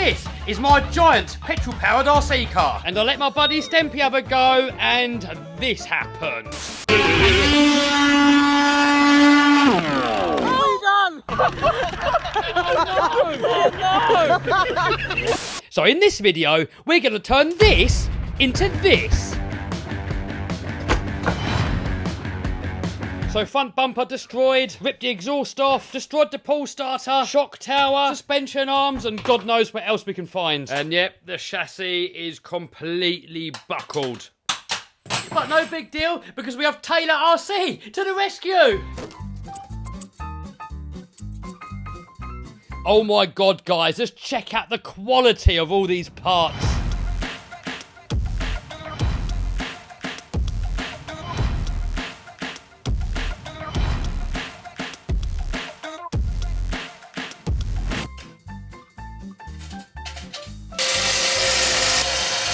this is my giant petrol-powered RC car. And I let my buddy Stempy have a go, and this happened. So in this video, we're going to turn this into this. So front bumper destroyed, ripped the exhaust off, destroyed the pull starter, shock tower, suspension arms, and God knows what else we can find. And yep, the chassis is completely buckled. But no big deal, because we have Taylor RC to the rescue. Oh my God, guys, just check out the quality of all these parts.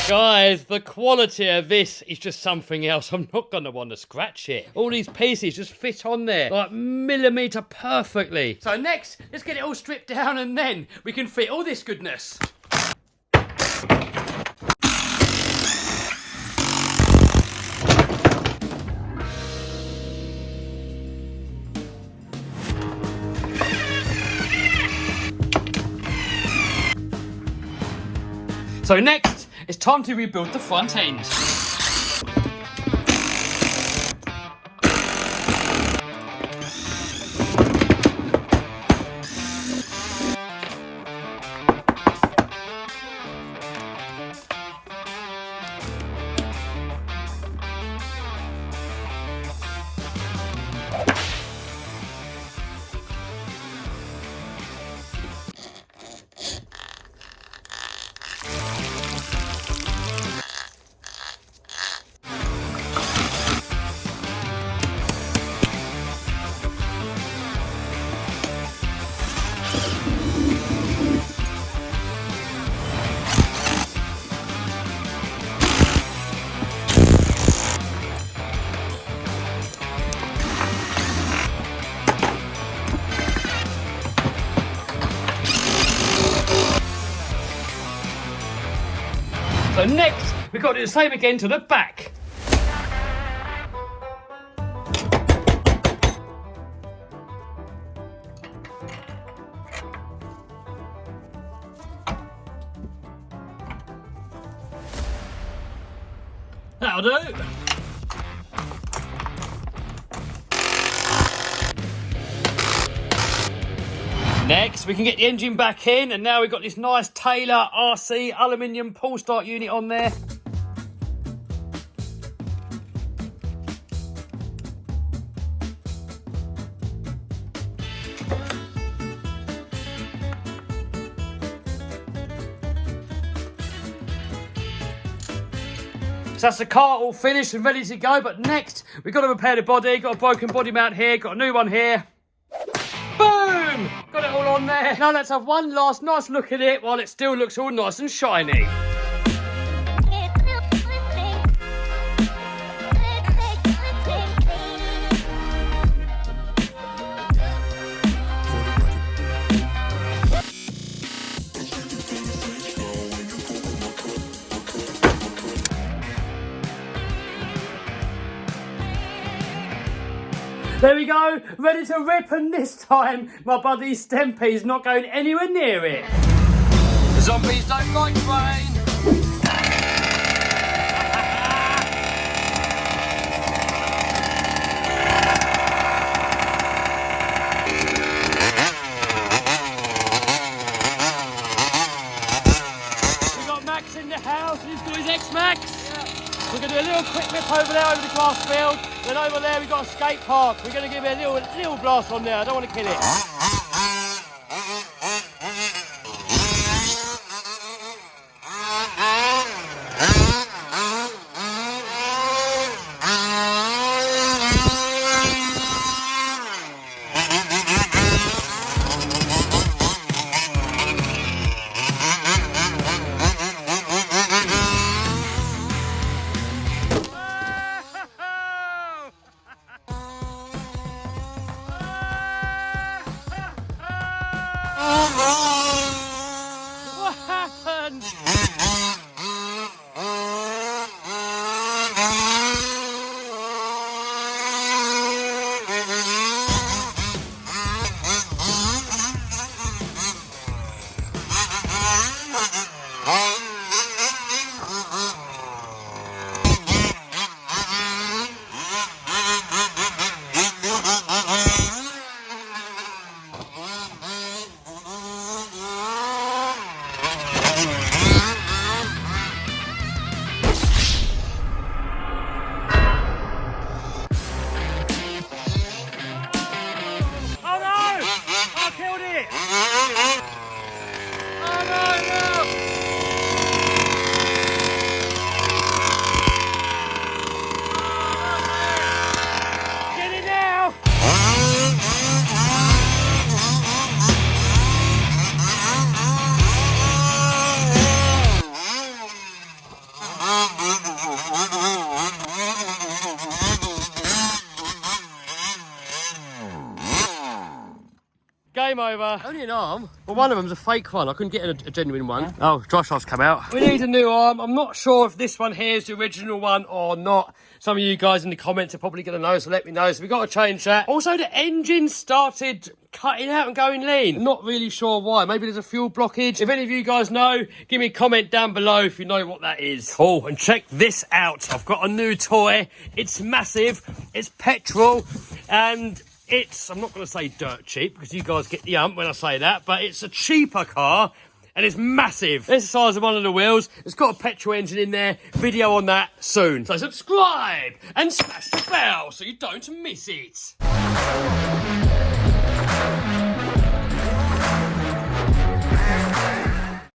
Guys, the quality of this is just something else. I'm not going to want to scratch it. All these pieces just fit on there, like millimetre perfectly. So next, let's get it all stripped down and then we can fit all this goodness. So next, it's time to rebuild the front end. So next, we've got to do the same again to the back. That'll do. Next, we can get the engine back in, and now we've got this nice Taylor RC aluminium pull start unit on there. So that's the car all finished and ready to go, but next, we've got to repair the body. Got a broken body mount here, got a new one here. Boom! Got it all on there. Now let's have one last nice look at it while it still looks all nice and shiny. There we go, ready to rip, and this time my buddy Stempy's not going anywhere near it. The zombies don't like rain. We've got Max in the house, and he's got his X-Max. We're going to do a little quick rip over there over the grass field. Then over there we've got a skate park. We're going to give it a little blast on there. I don't want to kill it. happened? Game over. Only an arm? Well, one of them's a fake one. I couldn't get a genuine one. Oh, dry shaft's come out. We need a new arm. I'm not sure if this one here is the original one or not. Some of you guys in the comments are probably going to know, so let me know. So we've got to change that. Also, the engine started cutting out and going lean. Not really sure why. Maybe there's a fuel blockage. If any of you guys know, give me a comment down below if you know what that is. Cool. And check this out. I've got a new toy. It's massive. It's petrol. And it's, I'm not going to say dirt cheap, because you guys get the ump when I say that, but it's a cheaper car, and it's massive. It's the size of one of the wheels. It's got a petrol engine in there. Video on that soon. So subscribe and smash the bell so you don't miss it.